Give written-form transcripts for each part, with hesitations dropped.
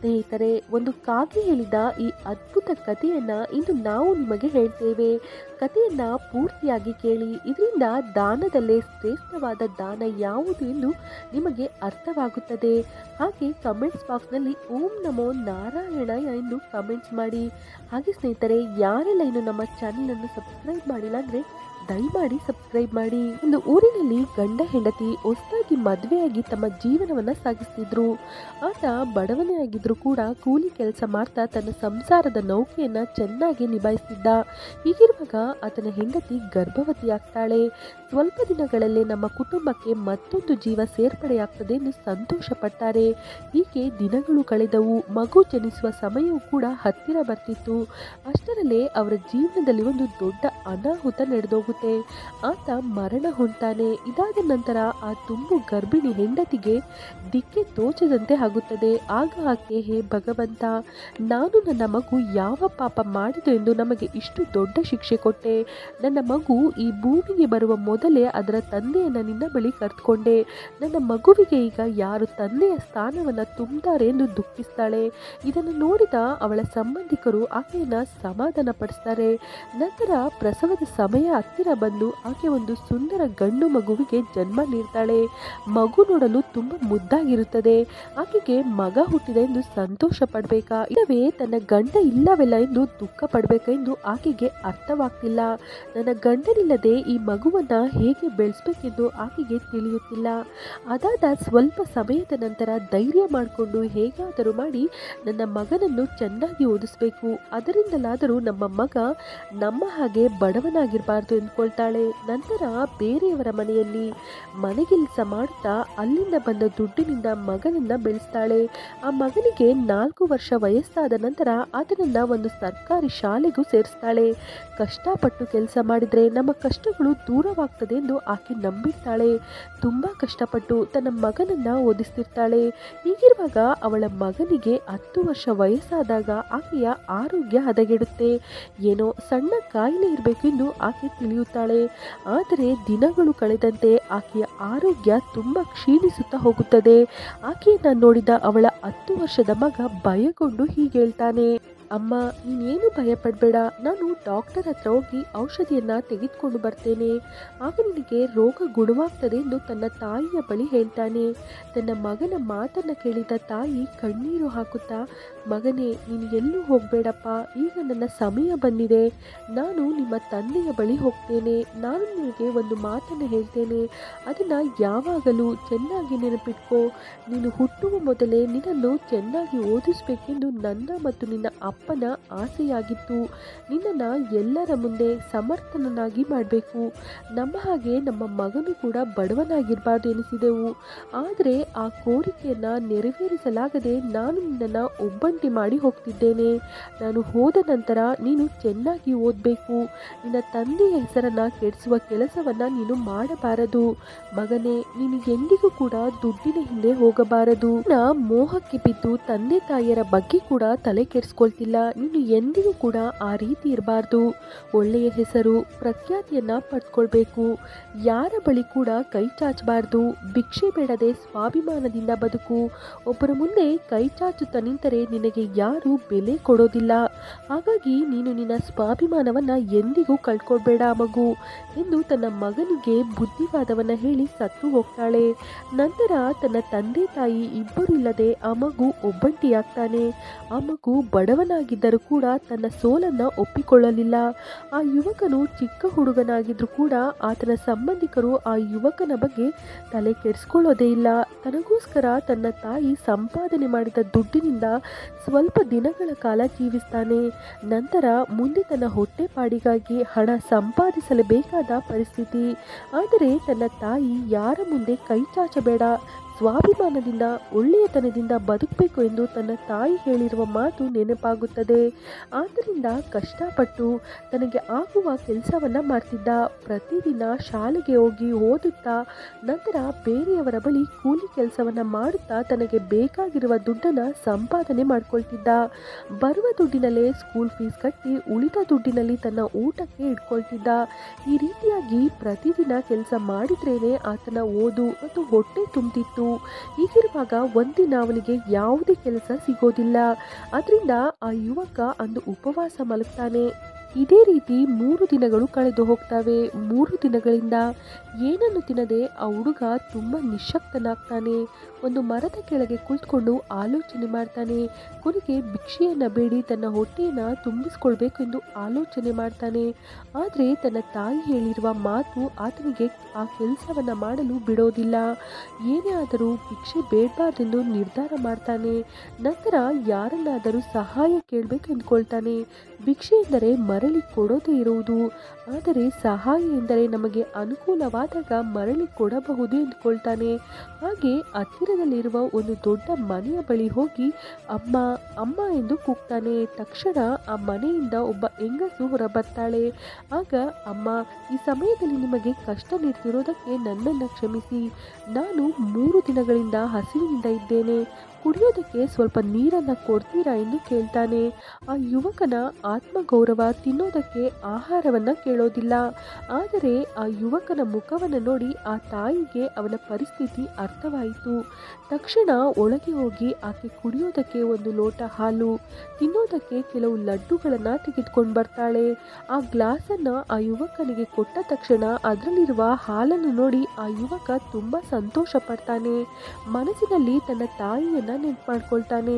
ಸ್ನೇಹಿತರೆ, ಒಂದು ಕಾಗೆ ಹೇಳಿದ ಈ ಅದ್ಭುತ ಕಥೆಯನ್ನ ಇಂದು ನಾವು ನಿಮಗೆ ಹೇಳ್ತೇವೆ. ಕಥೆಯನ್ನ ಪೂರ್ತಿಯಾಗಿ ಕೇಳಿ. ಇದರಿಂದ ದಾನದಲ್ಲೇ ಶ್ರೇಷ್ಠವಾದ ದಾನ ಯಾವುದು ಎಂದು ನಿಮಗೆ ಅರ್ಥವಾಗುತ್ತದೆ. ಹಾಗೆ ಕಮೆಂಟ್ಸ್ ಬಾಕ್ಸ್ನಲ್ಲಿ ಓಂ ನಮೋ ನಾರಾಯಣ ಎಂದು ಕಮೆಂಟ್ಸ್ ಮಾಡಿ. ಹಾಗೆ ಸ್ನೇಹಿತರೆ, ಯಾರೆಲ್ಲ ಇನ್ನು ನಮ್ಮ ಚಾನೆಲ್ ಅನ್ನು ಸಬ್ಸ್ಕ್ರೈಬ್ ಮಾಡಿಲ್ಲ ಅಂದ್ರೆ ದಯಮಾಡಿ ಸಬ್ಸ್ಕ್ರೈಬ್ ಮಾಡಿ. ಒಂದು ಊರಿನಲ್ಲಿ ಗಂಡ ಹೆಂಡತಿ ಹೊಸದಾಗಿ ಮದುವೆಯಾಗಿ ತಮ್ಮ ಜೀವನವನ್ನ ಸಾಗಿಸ್ತಿದ್ರು. ಆತ ಬಡವನೇ ಆಗಿದ್ರು ಕೂಡ ಕೂಲಿ ಕೆಲಸ ಮಾಡ್ತಾ ತನ್ನ ಸಂಸಾರದ ನೌಕೆಯನ್ನ ಚೆನ್ನಾಗಿ ನಿಭಾಯಿಸ್ತಿದ್ದ. ಹೀಗಿರುವಾಗ ಆತನ ಹೆಂಡತಿ ಗರ್ಭವತಿ ಆಗ್ತಾಳೆ. ಸ್ವಲ್ಪ ದಿನಗಳಲ್ಲೇ ನಮ್ಮ ಕುಟುಂಬಕ್ಕೆ ಮತ್ತೊಂದು ಜೀವ ಸೇರ್ಪಡೆಯಾಗ್ತದೆ ಎಂದು ಸಂತೋಷ ಪಡ್ತಾರೆ. ಹೀಗೆ ದಿನಗಳು ಕಳೆದವು. ಮಗು ಜನಿಸುವ ಸಮಯವೂ ಕೂಡ ಹತ್ತಿರ ಬರ್ತಿತ್ತು. ಅಷ್ಟರಲ್ಲೇ ಅವರ ಜೀವನದಲ್ಲಿ ಒಂದು ದೊಡ್ಡ ಅನಾಹುತ ನಡೆದೋಗುತ್ತೆ. ಆತ ಮರಣ ಹೊಂದ್ತಾನೆ. ಇದಾದ ನಂತರ ಆ ತುಂಬು ಗರ್ಭಿಣಿ ಹೆಂಡತಿಗೆ ದಿಕ್ಕೆ ತೋಚದಂತೆ ಆಗುತ್ತದೆ. ಆಗ ಆಕೆ, ಹೇ ಭಗವಂತ, ನಾನು ನನ್ನ ಮಗು ಯಾವ ಪಾಪ ಮಾಡಿದೆ ಎಂದು ನಮಗೆ ಇಷ್ಟು ದೊಡ್ಡ ಶಿಕ್ಷೆ ಕೊಟ್ಟೆ. ನನ್ನ ಮಗು ಈ ಭೂಮಿಗೆ ಬರುವ ಮೊದಲೇ ಅದರ ತಂದೆಯನ್ನು ನಿನ್ನ ಬಳಿ ಕರೆದುಕೊಂಡೆ. ನನ್ನ ಮಗುವಿಗೆ ಈಗ ಯಾರು ತಂದೆಯ ಸ್ಥಾನವನ್ನು ತುಂಬ್ತಾರೆ ಎಂದು ದುಃಖಿಸ್ತಾಳೆ. ಇದನ್ನು ನೋಡಿದ ಅವಳ ಸಂಬಂಧಿಕರು ಆಕೆಯನ್ನು ಸಮಾಧಾನ ಪಡಿಸ್ತಾರೆ. ನಂತರ ಪ್ರಸವದ ಸಮಯ ಹತ್ತಿರ ಬಂದು ಆಕೆ ಒಂದು ಸುಂದರ ಗಂಡು ಮಗುವಿಗೆ ಜನ್ಮ ನೀಡ್ತಾಳೆ. ಮಗು ನೋಡಲು ತುಂಬಾ ಮುದ್ದಾಗಿರುತ್ತದೆ. ಆಕೆಗೆ ಮಗ ಹುಟ್ಟಿದೆ ಎಂದು ಸಂತೋಷ ಪಡ್ಬೇಕಾ ಇಲ್ಲವೇ ತನ್ನ ಗಂಡ ಇಲ್ಲವೆಲ್ಲ ಎಂದು ದುಃಖ ಪಡ್ಬೇಕಾ ಎಂದು ಆಕೆಗೆ ಅರ್ಥವಾಗ್ತಿಲ್ಲ. ನನ್ನ ಗಂಡನಿಲ್ಲದೆ ಈ ಮಗುವನ್ನ ಹೇಗೆ ಬೆಳೆಸ್ಬೇಕೆಂದು ಆಕೆಗೆ ತಿಳಿಯುತ್ತಿಲ್ಲ. ಅದಾದ ಸ್ವಲ್ಪ ಸಮಯದ ನಂತರ ಧೈರ್ಯ ಮಾಡಿಕೊಂಡು ಹೇಗಾದರೂ ಮಾಡಿ ನನ್ನ ಮಗನನ್ನು ಚೆನ್ನಾಗಿ ಓದಿಸ್ಬೇಕು, ಅದರಿಂದಲಾದರೂ ನಮ್ಮ ಮಗ ನಮ್ಮ ಹಾಗೆ ಬಡವನಾಗಿರಬಾರ್ದು ಎಂದ್ಕೊಳ್ತಾಳೆ. ನಂತರ ಬೇರೆಯವರ ಮನೆಯಲ್ಲಿ ಮನೆಗೆಲಸ ಮಾಡುತ್ತಾ ಅಲ್ಲಿಂದ ಬಂದ ದುಡ್ಡಿನಿಂದ ಮಗನನ್ನ ಬೆಳೆಸ್ತಾಳೆ. ಆ ಮಗನಿಗೆ 4 ವರ್ಷ ವಯಸ್ಸಾದ ನಂತರ ಅದನ್ನ ಒಂದು ಸರ್ಕಾರಿ ಶಾಲೆಗೂ ಸೇರಿಸ್ತಾಳೆ. ಕಷ್ಟಪಟ್ಟು ಕೆಲಸ ಮಾಡಿದ್ರೆ ನಮ್ಮ ಕಷ್ಟಗಳು ದೂರವಾಗ್ತದೆ ಎಂದು ಆಕೆ ನಂಬಿರ್ತಾಳೆ. ತುಂಬಾ ಕಷ್ಟಪಟ್ಟು ತನ್ನ ಮಗನನ್ನ ಓದಿಸ್ತಿರ್ತಾಳೆ. ಹೀಗಿರುವಾಗ ಅವಳ ಮಗನಿಗೆ 10 ವರ್ಷ ವಯಸ್ಸಾದಾಗ ಆಕೆಯ ಆರೋಗ್ಯ ಹದಗೆಡುತ್ತೆ. ಏನೋ ಸಣ್ಣ ಕಾಯಿಲೆ ಇರಬೇಕು ಎಂದು ಆಕೆ ತಿಳಿಯುತ್ತಾಳೆ. ಆದರೆ ದಿನಗಳು ಕಳೆದಂತೆ ಆಕೆಯ ಆರೋಗ್ಯ ತುಂಬಾ ಕ್ಷೀಣಿಸುತ್ತಾ ಹೋಗುತ್ತದೆ. ಆಕೆಯನ್ನ ನೋಡಿದ ಅವಳ 10 ವರ್ಷದ ಮಗ ಭಯಗೊಂಡು ಹೀಗೆ ಹೇಳ್ತಾನೆ, ಅಮ್ಮ, ನೀನೇನು ಭಯ ಪಡಬೇಡ, ನಾನು ಡಾಕ್ಟರ್ ಹತ್ರ ಹೋಗಿ ಔಷಧಿಯನ್ನ ತೆಗೆದುಕೊಂಡು ಬರ್ತೇನೆ, ಆಗ ನಿನಗೆ ರೋಗ ಗುಣವಾಗ್ತದೆ ಎಂದು ತನ್ನ ತಾಯಿಯ ಬಳಿ ಹೇಳ್ತಾನೆ. ತನ್ನ ಮಗನ ಮಾತನ್ನ ಕೇಳಿದ ತಾಯಿ ಕಣ್ಣೀರು ಹಾಕುತ್ತಾ, ಮಗನೇ, ನೀನು ಎಲ್ಲೂ ಹೋಗಬೇಡಪ್ಪ, ಈಗ ನನ್ನ ಸಮಯ ಬಂದಿದೆ, ನಾನು ನಿಮ್ಮ ತಂದೆಯ ಬಳಿ ಹೋಗ್ತೇನೆ. ನಾನು ನಿನಗೆ ಒಂದು ಮಾತನ್ನು ಹೇಳ್ತೇನೆ, ಅದನ್ನ ಯಾವಾಗಲೂ ಚೆನ್ನಾಗಿ ನೆನಪಿಟ್ಕೋ. ನೀನು ಹುಟ್ಟುವ ಮೊದಲೇ ನಿನ್ನನ್ನು ಚೆನ್ನಾಗಿ ಓದಿಸ್ಬೇಕೆಂದು ನನ್ನ ಮತ್ತು ನಿನ್ನ ಅಪ್ಪನ ಆಸೆಯಾಗಿತ್ತು. ನಿನ್ನನ್ನು ಎಲ್ಲರ ಮುಂದೆ ಸಮರ್ಥನನ್ನಾಗಿ ಮಾಡಬೇಕು. ನಮ್ಮ ಹಾಗೆ ನಮ್ಮ ಮಗನು ಕೂಡ ಬಡವನಾಗಿರಬಾರ್ದು ಎನಿಸಿದೆವು. ಆದರೆ ಆ ಕೋರಿಕೆಯನ್ನು ನೆರವೇರಿಸಲಾಗದೆ ನಾನು ನಿನ್ನನ್ನು ಒಬ್ಬಂಟಿ ಮಾಡಿ ಹೋಗ್ತಿದ್ದೇನೆ. ನಾನು ಹೋದ ನಂತರ ನೀನು ಚೆನ್ನಾಗಿ ಓದಬೇಕು. ನಿನ್ನ ತಂದೆಯ ಹೆಸರನ್ನು ಕೆಡಿಸುವ ಕೆಲಸವನ್ನು ನೀನು ಮಾಡಬಾರದು. ಮಗನೇ, ನೀನು ಎಂದಿಗೂ ಕೂಡ ದುಡ್ಡಿನ ಹಿಂದೆ ಹೋಗಬಾರದು. ಮೋಹಕ್ಕೆ ಬಿದ್ದು ತಂದೆ ತಾಯಿಯರ ಬಗ್ಗೆ ಕೂಡ ತಲೆ ಕೆಡಿಸ್ಕೊಳ್ತಿಲ್ಲ. ನೀನು ಎಂದಿಗೂ ಕೂಡ ಆ ರೀತಿ ಇರಬಾರ್ದು. ಒಳ್ಳೆಯ ಹೆಸರು, ಪ್ರಖ್ಯಾತಿಯನ್ನ ಪಡ್ಕೊಳ್ಬೇಕು. ಯಾರ ಬಳಿ ಕೂಡ ಕೈ ಚಾಚಬಾರ್ದು. ಭಿಕ್ಷೆ ಬೇಡದೆ ಸ್ವಾಭಿಮಾನದಿಂದ ಬದುಕು. ಒಬ್ಬರ ಮುಂದೆ ಕೈ ಚಾಚುತ್ತಾ ನಿಂತರೆ ನಿನಗೆ ಯಾರು ಬೆಲೆ ಕೊಡೋದಿಲ್ಲ. ಹಾಗಾಗಿ ನೀನು ನಿನ್ನ ಸ್ವಾಭಿಮಾನವನ್ನ ಎಂದಿಗೂ ಕಳ್ಕೊಳ್ಬೇಡ ಮಗು ಎಂದು ತನ್ನ ಮಗನಿಗೆ ಬುದ್ಧಿವಾದವನ್ನ ಹೇಳಿ ಸತ್ತು ಹೋಗ್ತಾಳೆ. ನಂತರ ತನ್ನ ತಂದೆ ತಾಯಿ ಇಬ್ಬರು ಇಲ್ಲದೆ ಆ ಮಗು ಒಬ್ಬಂಟಿಯಾಗ್ತಾನೆ. ಆ ಮಗು ಬಡವನಾಗಿದ್ದರೂ ಕೂಡ ತನ್ನ ಸೋಲನ್ನ ಒಪ್ಪಿಕೊಳ್ಳಲಿಲ್ಲ. ಆ ಯುವಕನು ಚಿಕ್ಕ ಹುಡುಗನಾಗಿದ್ರು ಕೂಡ ಆತನ ಸಂಬಂಧಿಕರು ಆ ಯುವಕನ ಬಗ್ಗೆ ತಲೆ ಕೆಡಿಸ್ಕೊಳ್ಳೋದೇ ಇಲ್ಲ. ತನಗೋಸ್ಕರ ತನ್ನ ತಾಯಿ ಸಂಪಾದನೆ ಮಾಡಿದ ದುಡ್ಡಿನಿಂದ ಸ್ವಲ್ಪ ದಿನಗಳ ಕಾಲ ಜೀವಿಸ್ತಾನೆ. ನಂತರ ಮುಂದೆ ತನ್ನ ಹೊಟ್ಟೆಪಾಡಿಗಾಗಿ ಹಣ ಸಂಪಾದಿಸಲೇಬೇಕಾದ ಪರಿಸ್ಥಿತಿ. ಆದರೆ ತನ್ನ ತಾಯಿ ಯಾರ ಮುಂದೆ ಕೈ ಚಾಚಬೇಡ, ಸ್ವಾಭಿಮಾನದಿಂದ ಒಳ್ಳೆಯತನದಿಂದ ಬದುಕಬೇಕು ಎಂದು ತನ್ನ ತಾಯಿ ಹೇಳಿರುವ ಮಾತು ನೆನಪಾಗುತ್ತದೆ. ಆದ್ದರಿಂದ ಕಷ್ಟಪಟ್ಟು ತನಗೆ ಆಗುವ ಕೆಲಸವನ್ನ ಮಾಡ್ತಿದ್ದ. ಪ್ರತಿದಿನ ಶಾಲೆಗೆ ಹೋಗಿ ಓದುತ್ತಾ ನಂತರ ಬೇರೆಯವರ ಬಳಿ ಕೂಲಿ ಕೆಲಸವನ್ನ ಮಾಡುತ್ತಾ ತನಗೆ ಬೇಕಾಗಿರುವ ದುಡ್ಡನ್ನ ಸಂಪಾದನೆ ಮಾಡ್ಕೊಳ್ತಿದ್ದ. ಬರುವ ದುಡ್ಡಿನಲ್ಲೇ ಸ್ಕೂಲ್ ಫೀಸ್ ಕಟ್ಟಿ ಉಳಿದ ದುಡ್ಡಿನಲ್ಲಿ ತನ್ನ ಊಟಕ್ಕೆ ಇಟ್ಕೊಳ್ತಿದ್ದ. ಈ ರೀತಿಯಾಗಿ ಪ್ರತಿದಿನ ಕೆಲಸ ಮಾಡಿದ್ರೇನೆ ಆತನ ಓದು ಮತ್ತು ಹೊಟ್ಟೆ ತುಂಬಿತ್ತು. ಹೀಗಿರುವಾಗ ಒಂದಿನ ಅವನಿಗೆ ಯಾವುದೇ ಕೆಲಸ ಸಿಗೋದಿಲ್ಲ. ಅದರಿಂದ ಆ ಯುವಕ ಅಂದು ಉಪವಾಸ ಮಲಗ್ತಾನೆ. ಇದೇ ರೀತಿ 3 ದಿನಗಳು ಕಳೆದು ಹೋಗ್ತವೆ. 3 ದಿನಗಳಿಂದ ಏನನ್ನು ತಿನ್ನದೆ ಆ ಹುಡುಗ ತುಂಬ ನಿಶ್ಶಕ್ತನಾಗ್ತಾನೆ. ಒಂದು ಮರದ ಕೆಳಗೆ ಕುಳಿತುಕೊಂಡು ಆಲೋಚನೆ ಮಾಡ್ತಾನೆ. ಕೊನೆಗೆ ಭಿಕ್ಷೆಯನ್ನು ಬೇಡಿ ತನ್ನ ಹೊಟ್ಟೆಯನ್ನು ತುಂಬಿಸ್ಕೊಳ್ಬೇಕೆಂದು ಆಲೋಚನೆ ಮಾಡ್ತಾನೆ. ಆದರೆ ತನ್ನ ತಾಯಿ ಹೇಳಿರುವ ಮಾತು ಆತನಿಗೆ ಆ ಕೆಲಸವನ್ನು ಮಾಡಲು ಬಿಡೋದಿಲ್ಲ. ಏನೇ ಆದರೂ ಭಿಕ್ಷೆ ಬೇಡಬಾರ್ದೆಂದು ನಿರ್ಧಾರ ಮಾಡ್ತಾನೆ. ನಂತರ ಯಾರನ್ನಾದರೂ ಸಹಾಯ ಕೇಳಬೇಕು ಎಂದುಕೊಳ್ತಾನೆ. ಭಿಕ್ಷೆ ಎಂದರೆ ಮರಳಿ ಕೊಡೋದೇ ಇರುವುದು, ಆದರೆ ಸಹಾಯ ಎಂದರೆ ನಮಗೆ ಅನುಕೂಲವಾದಾಗ ಮರಳಿ ಕೊಡಬಹುದು ಎಂದುಕೊಳ್ತಾನೆ. ಹಾಗೆ ಹತ್ತಿರದಲ್ಲಿರುವ ಒಂದು ದೊಡ್ಡ ಮನೆಯ ಬಳಿ ಹೋಗಿ ಅಮ್ಮ ಅಮ್ಮ ಎಂದು ಕೂಗ್ತಾನೆ. ತಕ್ಷಣ ಆ ಮನೆಯಿಂದ ಒಬ್ಬ ಹೆಂಗಸು ಹೊರಬರ್ತಾಳೆ. ಆಗ ಅಮ್ಮ, ಈ ಸಮಯದಲ್ಲಿ ನಿಮಗೆ ಕಷ್ಟ ನೀಡ್ತಿರೋದಕ್ಕೆ ನನ್ನನ್ನು ಕ್ಷಮಿಸಿ. ನಾನು 3 ದಿನಗಳಿಂದ ಹಸಿವಿನಿಂದ ಇದ್ದೇನೆ. ಕುಡಿಯೋದಕ್ಕೆ ಸ್ವಲ್ಪ ನೀರನ್ನು ಕೊಡ್ತೀರಾ ಎಂದು ಕೇಳ್ತಾನೆ. ಆ ಯುವಕನ ಆತ್ಮಗೌರವ ತಿನ್ನೋದಕ್ಕೆ ಆಹಾರವನ್ನು ಕೇಳೋದಿಲ್ಲ. ಆದರೆ ಆ ಯುವಕನ ಮುಖವನ್ನು ನೋಡಿ ಆ ತಾಯಿಗೆ ಅವನ ಪರಿಸ್ಥಿತಿ ಅರ್ಥವಾಯಿತು. ತಕ್ಷಣ ಒಳಗೆ ಹೋಗಿ ಆಕೆ ಕುಡಿಯೋದಕ್ಕೆ ಒಂದು ಲೋಟ ಹಾಲು, ತಿನ್ನೋದಕ್ಕೆ ಕೆಲವು ಲಡ್ಡುಗಳನ್ನು ತೆಗೆದುಕೊಂಡು ಬರ್ತಾಳೆ. ಆ ಗ್ಲಾಸನ್ನು ಆ ಯುವಕನಿಗೆ ಕೊಟ್ಟ ತಕ್ಷಣ ಅದರಲ್ಲಿರುವ ಹಾಲನ್ನು ನೋಡಿ ಆ ಯುವಕ ತುಂಬ ಸಂತೋಷ ಪಡ್ತಾನೆ. ಮನಸ್ಸಿನಲ್ಲಿ ತನ್ನ ತಾಯಿಯನ್ನು ನೆನಪು ಮಾಡ್ಕೊಳ್ತಾನೆ.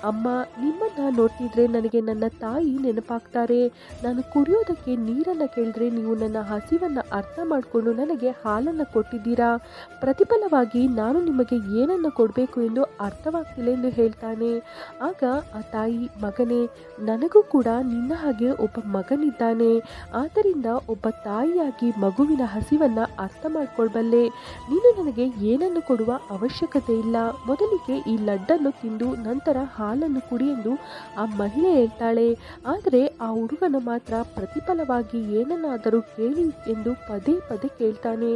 ಅಮ್ಮ, ನಿಮ್ಮನ್ನು ನೋಡ್ತಿದ್ರೆ ನನಗೆ ನನ್ನ ತಾಯಿ ನೆನಪಾಗ್ತಾರೆ. ನಾನು ಕುಡಿಯೋದಕ್ಕೆ ನೀರನ್ನು ಕೇಳಿದ್ರೆ ನೀವು ನನ್ನ ಹಸಿವನ್ನು ಅರ್ಥ ಮಾಡಿಕೊಂಡು ನನಗೆ ಹಾಲನ್ನು ಕೊಟ್ಟಿದ್ದೀರಾ. ಪ್ರತಿಫಲವಾಗಿ ನಾನು ನಿಮಗೆ ಏನನ್ನು ಕೊಡಬೇಕು ಎಂದು ಅರ್ಥವಾಗ್ತಿಲ್ಲ ಎಂದು ಹೇಳ್ತಾನೆ. ಆಗ ಆ ತಾಯಿ, ಮಗನೇ, ನನಗೂ ಕೂಡ ನಿನ್ನ ಹಾಗೆ ಒಬ್ಬ ಮಗನಿದ್ದಾನೆ. ಆದ್ದರಿಂದ ಒಬ್ಬ ತಾಯಿಯಾಗಿ ಮಗುವಿನ ಹಸಿವನ್ನು ಅರ್ಥ ಮಾಡ್ಕೊಳ್ಬಲ್ಲೆ. ನೀನು ನನಗೆ ಏನನ್ನು ಕೊಡುವ ಅವಶ್ಯಕತೆ ಇಲ್ಲ. ಮೊದಲಿಗೆ ಈ ಲಡ್ಡನ್ನು ತಿಂದು ನಂತರ ಹಾಲನ್ನು ಕುಡಿ ಎಂದು ಆ ಮಹಿಳೆ ಹೇಳ್ತಾಳೆ. ಆದರೆ ಆ ಹುಡುಗನು ಮಾತ್ರ ಪ್ರತಿಫಲವಾಗಿ ಏನನ್ನಾದರೂ ಕೇಳಿ ಎಂದು ಪದೇ ಪದೇ ಕೇಳ್ತಾನೆ.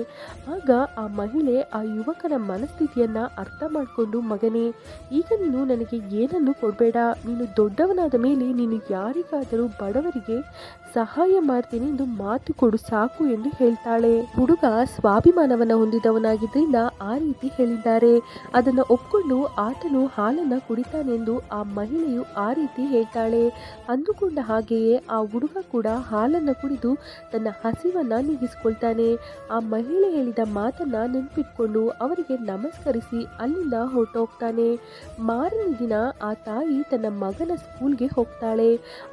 ಆಗ ಆ ಮಹಿಳೆ ಆ ಯುವಕನ ಮನಸ್ಥಿತಿಯನ್ನ ಅರ್ಥ ಮಾಡಿಕೊಂಡು, ಮಗನೇ, ಈಗ ನೀನು ನನಗೆ ಏನನ್ನು ಕೊಡಬೇಡ. ನೀನು ದೊಡ್ಡವನಾದ ಮೇಲೆ ನೀನು ಯಾರಿಗಾದರೂ ಬಡವರಿಗೆ ಸಹಾಯ ಮಾಡ್ತೀನಿ ಎಂದು ಮಾತು ಕೊಡು ಸಾಕು ಎಂದು ಹೇಳ್ತಾಳೆ. ಹುಡುಗ ಸ್ವಾಭಿಮಾನವನ್ನು ಹೊಂದಿದವನಾಗಿದ್ದರಿಂದ ಆ ರೀತಿ ಹೇಳಿದ್ದಾರೆ. ಅದನ್ನು ಒಪ್ಕೊಂಡು ಆತನು ಹಾಲನ್ನು ಕುಡಿತಾನೆಂದು ಆ ಮಹಿಳೆಯು ಆ ರೀತಿ ಹೇಳ್ತಾಳೆ. ಅಂದುಕೊಂಡ ಹಾಗೆಯೇ ಆ ಹುಡುಗ ಕೂಡ ಹಾಲನ್ನು ಕುಡಿದು ತನ್ನ ಹಸಿವನ್ನು ನೀಗಿಸಿಕೊಳ್ತಾನೆ. ಆ ಮಹಿಳೆ ಹೇಳಿದ ಮಾತನ್ನ ನೆನಪಿಟ್ಕೊಂಡು ಅವರಿಗೆ ನಮಸ್ಕರಿಸಿ ಅಲ್ಲಿಂದ ಹೊರಟೋಗ್ತಾನೆ. ಮಾರನೇ ದಿನ ಆ ತಾಯಿ ತನ್ನ ಮಗನ ಸ್ಕೂಲ್ಗೆ ಹೋಗ್ತಾಳೆ.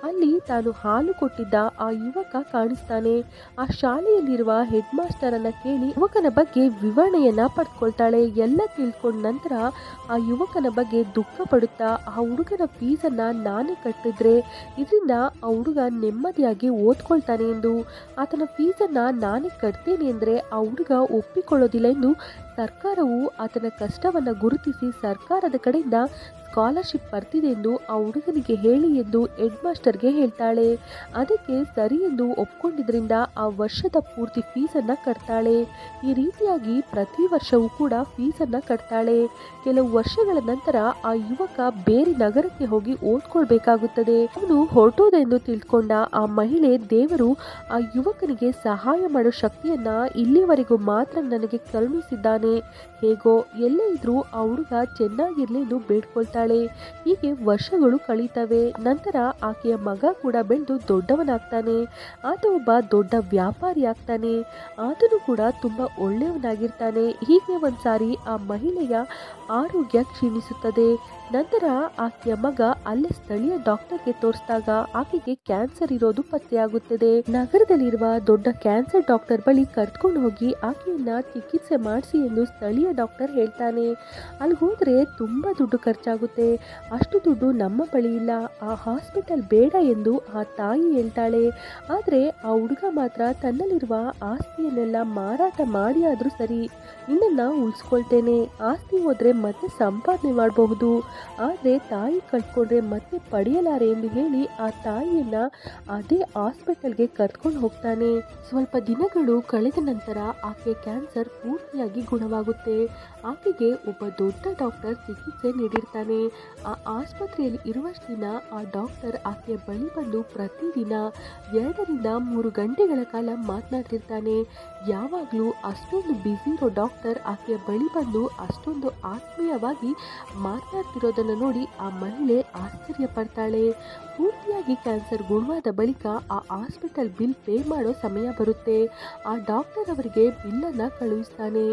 ಅಲ್ಲಿ ತಾನು ಹಾಲು ಕೊಟ್ಟಿದ್ದ ಆ ಯುವಕ ಕಾಣಿಸ್ತಾನೆ. ಆ ಶಾಲೆಯಲ್ಲಿರುವ ಹೆಡ್ ಮಾಸ್ಟರ್ ಅನ್ನ ಕೇಳಿ ಯುವಕನ ಬಗ್ಗೆ ವಿವರಣೆಯನ್ನ ಪಡ್ಕೊಳ್ತಾಳೆ. ಎಲ್ಲ ತಿಳ್ಕೊಂಡ ನಂತರ ಆ ಯುವಕನ ಬಗ್ಗೆ ದುಃಖ ಪಡುತ್ತಾ, ಆ ಹುಡುಗನ ಫೀಸನ್ನ ನಾನೇ ಕಟ್ಟಿದ್ರೆ ಇದರಿಂದ ಆ ಹುಡುಗ ನೆಮ್ಮದಿಯಾಗಿ ಓದ್ಕೊಳ್ತಾನೆ ಎಂದು, ಆತನ ಫೀಸನ್ನ ನಾನೇ ಕಟ್ತೇನೆ ಅಂದರೆ ಆ ಹುಡುಗ ಒಪ್ಪಿಕೊಳ್ಳೋದಿಲ್ಲ ಎಂದು ಸರ್ಕಾರವು ಆತನ ಕಷ್ಟವನ್ನು ಗುರುತಿಸಿ ಸರ್ಕಾರದ ಕಡೆಯಿಂದ ಸ್ಕಾಲರ್ಶಿಪ್ ಬರ್ತಿದೆ ಎಂದು ಆ ಹುಡುಗನಿಗೆ ಹೇಳಿ ಎಂದು ಹೆಡ್ ಮಾಸ್ಟರ್ಗೆ ಹೇಳ್ತಾಳೆ. ಅದಕ್ಕೆ ಸರಿ ಎಂದು ಒಪ್ಕೊಂಡಿದ್ರಿಂದ ಆ ವರ್ಷದ ಪೂರ್ತಿ ಫೀಸನ್ನು ಕಟ್ತಾಳೆ. ಈ ರೀತಿಯಾಗಿ ಪ್ರತಿ ವರ್ಷವೂ ಕೂಡ ಫೀಸನ್ನು ಕಟ್ತಾಳೆ. ಕೆಲವು ವರ್ಷಗಳ ನಂತರ ಆ ಯುವಕ ಬೇರೆ ನಗರಕ್ಕೆ ಹೋಗಿ ಓದ್ಕೊಳ್ಬೇಕಾಗುತ್ತದೆ. ಅವನು ಹೊರಟೋದೆಂದು ತಿಳ್ಕೊಂಡ ಆ ಮಹಿಳೆ, ದೇವರು ಆ ಯುವಕನಿಗೆ ಸಹಾಯ ಮಾಡೋ ಶಕ್ತಿಯನ್ನ ಇಲ್ಲಿವರೆಗೂ ಮಾತ್ರ ನನಗೆ ಕರುಣಿಸಿದ್ದಾನೆ. ಹೇಗೋ ಎಲ್ಲೇ ಇದ್ರೂ ಆ ಹುಡುಗ ಚೆನ್ನಾಗಿರ್ಲಿ ಎಂದು ಬೇಡ್ಕೊಳ್ತಾಳೆ. ಹೀಗೆ ವರ್ಷಗಳು ಕಳೀತವೆ. ನಂತರ ಆಕೆಯ ಮಗ ಕೂಡ ಬೆಳೆದು ದೊಡ್ಡವನಾಗ್ತಾನೆ. ಆತ ಒಬ್ಬ ದೊಡ್ಡ ವ್ಯಾಪಾರಿ ಆಗ್ತಾನೆ. ಆತನು ಕೂಡ ತುಂಬಾ ಒಳ್ಳೆಯವನಾಗಿರ್ತಾನೆ. ಹೀಗೆ ಒಂದ್ಸಾರಿ ಆ ಮಹಿಳೆಯ ಆರೋಗ್ಯ ಕ್ಷೀಣಿಸುತ್ತದೆ. ನಂತರ ಆಕೆಯ ಮಗ ಅಲ್ಲೇ ಸ್ಥಳೀಯ ಡಾಕ್ಟರ್ಗೆ ತೋರಿಸಿದಾಗ ಆಕೆಗೆ ಕ್ಯಾನ್ಸರ್ ಇರೋದು ಪತ್ತೆಯಾಗುತ್ತದೆ. ನಗರದಲ್ಲಿರುವ ದೊಡ್ಡ ಕ್ಯಾನ್ಸರ್ ಡಾಕ್ಟರ್ ಬಳಿ ಕರ್ಕೊಂಡು ಹೋಗಿ ಆಕೆಯನ್ನ ಚಿಕಿತ್ಸೆ ಮಾಡಿಸಿ ಎಂದು ಸ್ಥಳೀಯ ಡಾಕ್ಟರ್ ಹೇಳ್ತಾನೆ. ಅಲ್ಲಿ ಹೋದ್ರೆ ತುಂಬಾ ದುಡ್ಡು ಖರ್ಚಾಗುತ್ತೆ. ಅಷ್ಟು ದುಡ್ಡು ನಮ್ಮ ಬಳಿ ಇಲ್ಲ, ಆ ಹಾಸ್ಪಿಟಲ್ ಬೇಡ ಎಂದು ಆ ತಾಯಿ ಹೇಳ್ತಾಳೆ. ಆದರೆ ಆ ಹುಡುಗ ಮಾತ್ರ ತನ್ನಲ್ಲಿರುವ ಆಸ್ತಿಯನ್ನೆಲ್ಲ ಮಾರಾಟ ಮಾಡಿ ಆದ್ರೂ ಸರಿ, ನಿನ್ನನ್ನ ಉಳಿಸ್ಕೊಳ್ತೇನೆ. ಆಸ್ತಿ ಹೋದ್ರೆ ಮತ್ತೆ ಸಂಪಾದನೆ ಮಾಡಬಹುದು, ಆದರೆ ತಾಯಿ ಕಳ್ಕೊಂಡ್ರೆ ಮತ್ತೆ ಪಡೆಯಲಾರೆ ಎಂದು ಹೇಳಿ ಆ ತಾಯಿಯನ್ನ ಅದೇ ಹಾಸ್ಪಿಟಲ್ಗೆ ಕರ್ಕೊಂಡು ಹೋಗ್ತಾನೆ. ಸ್ವಲ್ಪ ದಿನಗಳು ಕಳೆದ ನಂತರ ಆಕೆ ಕ್ಯಾನ್ಸರ್ ಪೂರ್ತಿಯಾಗಿ ಗುಣವಾಗುತ್ತೆ. ಆಕೆಗೆ ಒಬ್ಬ ದೊಡ್ಡ ಡಾಕ್ಟರ್ ಚಿಕಿತ್ಸೆ ನೀಡಿರ್ತಾನೆ. ಆ ಆಸ್ಪತ್ರೆಯಲ್ಲಿ ಇರುವಷ್ಟು ದಿನ ಆ ಡಾಕ್ಟರ್ ಆಕೆಯ ಬಳಿ ಬಂದು ಪ್ರತಿದಿನ 2 ರಿಂದ 3 ಗಂಟೆಗಳ ಕಾಲ ಮಾತನಾಡ್ತಿರ್ತಾನೆ. ಯಾವಾಗಲೂ ಅಷ್ಟೊಂದು ಬ್ಯುಸಿ ಇರೋ ಡಾಕ್ಟರ್ ಆಕೆಯ ಬಳಿ ಬಂದು ಅಷ್ಟೊಂದು ಆತ್ಮೀಯವಾಗಿ ಮಾತನಾಡ್ತಿರೋದನ್ನು ನೋಡಿ ಆ ಮಹಿಳೆ ಆಶ್ಚರ್ಯ ಪಡ್ತಾಳೆ. ಪೂರ್ತಿಯಾಗಿ ಕ್ಯಾನ್ಸರ್ ಗುಣವಾದ ಬಳಿಕ ಆ ಹಾಸ್ಪಿಟಲ್ ಬಿಲ್ ಪೇ ಮಾಡೋ ಸಮಯ ಬರುತ್ತೆ. ಆ ಡಾಕ್ಟರ್ ಅವರಿಗೆ ಬಿಲ್ಲನ್ನು ಕಳುಹಿಸ್ತಾನೆ.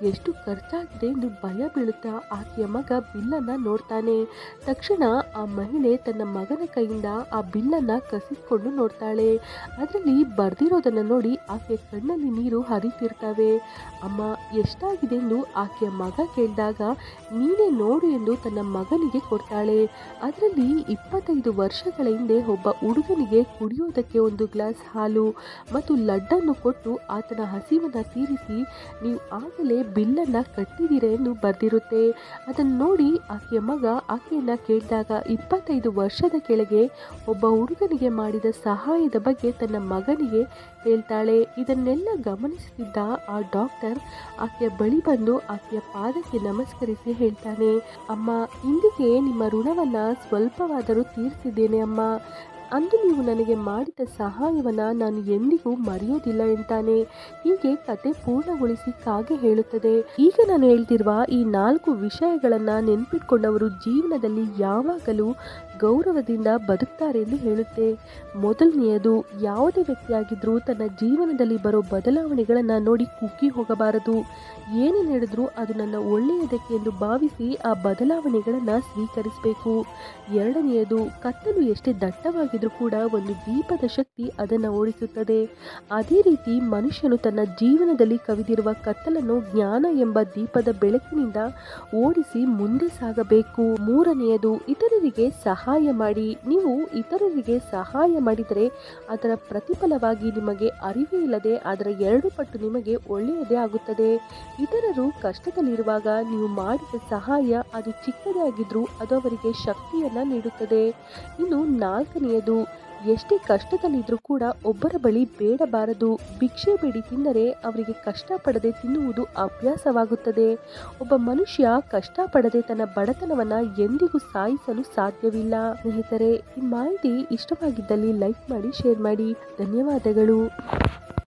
ಎಷ್ಟು ಖರ್ಚಾಗಿದೆ ಎಂದು ಭಯ ಬೀಳುತ್ತಾ ಆಕೆಯ ಮಗ ಬಿಲ್ಲನ್ನು ನೋಡ್ತಾನೆ. ತಕ್ಷಣ ಆ ಮಹಿಳೆ ತನ್ನ ಮಗನ ಕೈಯಿಂದ ಆ ಬಿಲ್ಲನ್ನು ಕಸಿದುಕೊಂಡು ನೋಡ್ತಾಳೆ. ಅದರಲ್ಲಿ ಬರ್ದಿರೋದನ್ನು ನೋಡಿ ಆಕೆಯ ಕಣ್ಣಲ್ಲಿ ನೀರು ಹರಿತಿರ್ತವೆ. ಅಮ್ಮ, ಎಷ್ಟಾಗಿದೆ ಎಂದು ಆಕೆಯ ಮಗ ಕೇಳಿದಾಗ ನೀನೇ ನೋಡು ಎಂದು ತನ್ನ ಮಗನಿಗೆ ಕೊಡ್ತಾಳೆ. ಅದರಲ್ಲಿ 25 ವರ್ಷಗಳ ಹಿಂದೆ ಒಬ್ಬ ಹುಡುಗನಿಗೆ ಕುಡಿಯೋದಕ್ಕೆ 1 ಗ್ಲಾಸ್ ಹಾಲು ಮತ್ತು ಲಡ್ಡನ್ನು ಕೊಟ್ಟು ಆತನ ಹಸಿವನ್ನು ತೀರಿಸಿ ನೀವು ಆಗಲೇ ಬಿಲ್ಲನ್ನು ಕಟ್ಟಿದ್ದೀರ ಎಂದು ಬರ್ದಿರುತ್ತೆ. ಅದನ್ನು ನೋಡಿ ಆಕೆಯ ಮಗ ಆಕೆಯನ್ನ ಕೇಳಿದಾಗ 25 ವರ್ಷದ ಕೆಳಗೆ ಒಬ್ಬ ಹುಡುಗನಿಗೆ ಮಾಡಿದ ಸಹಾಯದ ಬಗ್ಗೆ ತನ್ನ ಮಗನಿಗೆ ಹೇಳ್ತಾಳೆ. ಇದನ್ನೆಲ್ಲ ಗಮನಿಸುತ್ತಿದ್ದ ಆ ಡಾಕ್ಟರ್ ಆಕೆಯ ಬಳಿ ಬಂದು ಆಕೆಯ ಪಾದಕ್ಕೆ ನಮಸ್ಕರಿಸಿ ಹೇಳ್ತಾನೆ, ಅಮ್ಮ, ಇಂದಿಗೆ ನಿಮ್ಮ ಋಣವನ್ನ ಸ್ವಲ್ಪವಾದರೂ ತೀರಿಸಿದ್ದೇನೆ ಅಮ್ಮ. ಅಂದು ನೀವು ನನಗೆ ಮಾಡಿದ ಸಹಾಯವನ್ನು ನಾನು ಎಂದಿಗೂ ಮರೆಯೋದಿಲ್ಲ ಎಂತಾನೆ. ಹೀಗೆ ಕತೆ ಪೂರ್ಣಗೊಳಿಸಿ ಕಾಗೆ ಹೇಳುತ್ತದೆ. ಈಗ ನಾನು ಹೇಳ್ತಿರುವ ಈ 4 ವಿಷಯಗಳನ್ನು ನೆನಪಿಟ್ಕೊಂಡವರು ಜೀವನದಲ್ಲಿ ಯಾವಾಗಲೂ ಗೌರವದಿಂದ ಬದುಕ್ತಾರೆ ಎಂದು ಹೇಳುತ್ತೆ. ಮೊದಲನೆಯದು, ಯಾವುದೇ ವ್ಯಕ್ತಿಯಾಗಿದ್ರೂ ತನ್ನ ಜೀವನದಲ್ಲಿ ಬರೋ ಬದಲಾವಣೆಗಳನ್ನು ನೋಡಿ ಕುಗ್ಗಿ ಹೋಗಬಾರದು. ಏನೇ ನಡೆದ್ರೂ ಅದು ನನ್ನ ಒಳ್ಳೆಯದಕ್ಕೆ ಎಂದು ಭಾವಿಸಿ ಆ ಬದಲಾವಣೆಗಳನ್ನು ಸ್ವೀಕರಿಸಬೇಕು. ಎರಡನೆಯದು, ಕತ್ತಲು ಎಷ್ಟೇ ದಟ್ಟವಾಗಿದ್ರೂ ಕೂಡ ಒಂದು ದೀಪದ ಶಕ್ತಿ ಅದನ್ನು ಓಡಿಸುತ್ತದೆ. ಅದೇ ರೀತಿ ಮನುಷ್ಯನು ತನ್ನ ಜೀವನದಲ್ಲಿ ಕವಿದಿರುವ ಕತ್ತಲನ್ನು ಜ್ಞಾನ ಎಂಬ ದೀಪದ ಬೆಳಕಿನಿಂದ ಓಡಿಸಿ ಮುಂದೆ ಸಾಗಬೇಕು. ಮೂರನೆಯದು, ಇತರರಿಗೆ ಸಹಾಯ ಮಾಡಿ. ನೀವು ಇತರರಿಗೆ ಸಹಾಯ ಮಾಡಿದರೆ ಅದರ ಪ್ರತಿಫಲವಾಗಿ ನಿಮಗೆ ಅರಿವೇ ಇಲ್ಲದೆ ಅದರ 2 ಪಟ್ಟು ನಿಮಗೆ ಒಳ್ಳೆಯದೇ ಆಗುತ್ತದೆ. ಇತರರು ಕಷ್ಟದಲ್ಲಿರುವಾಗ ನೀವು ಮಾಡಿದ ಸಹಾಯ ಅದು ಚಿಕ್ಕದೇ ಆಗಿದ್ರೂ ಅದು ಅವರಿಗೆ ಶಕ್ತಿಯನ್ನ ನೀಡುತ್ತದೆ. ಇನ್ನು ನಾಲ್ಕನೆಯದು, ಎಷ್ಟೇ ಕಷ್ಟದಲ್ಲಿದ್ರೂ ಕೂಡ ಒಬ್ಬರ ಬಳಿ ಬೇಡಬಾರದು. ಭಿಕ್ಷೆ ಬೇಡಿ ತಿಂದರೆ ಅವರಿಗೆ ಕಷ್ಟಪಡದೆ ತಿನ್ನುವುದು ಅಭ್ಯಾಸವಾಗುತ್ತದೆ. ಒಬ್ಬ ಮನುಷ್ಯ ಕಷ್ಟಪಡದೆ ತನ್ನ ಬಡತನವನ್ನ ಎಂದಿಗೂ ಸಾಯಿಸಲು ಸಾಧ್ಯವಿಲ್ಲ. ಸ್ನೇಹಿತರೆ, ಈ ಮಾಹಿತಿ ಇಷ್ಟವಾಗಿದ್ದಲ್ಲಿ ಲೈಕ್ ಮಾಡಿ, ಶೇರ್ ಮಾಡಿ. ಧನ್ಯವಾದಗಳು.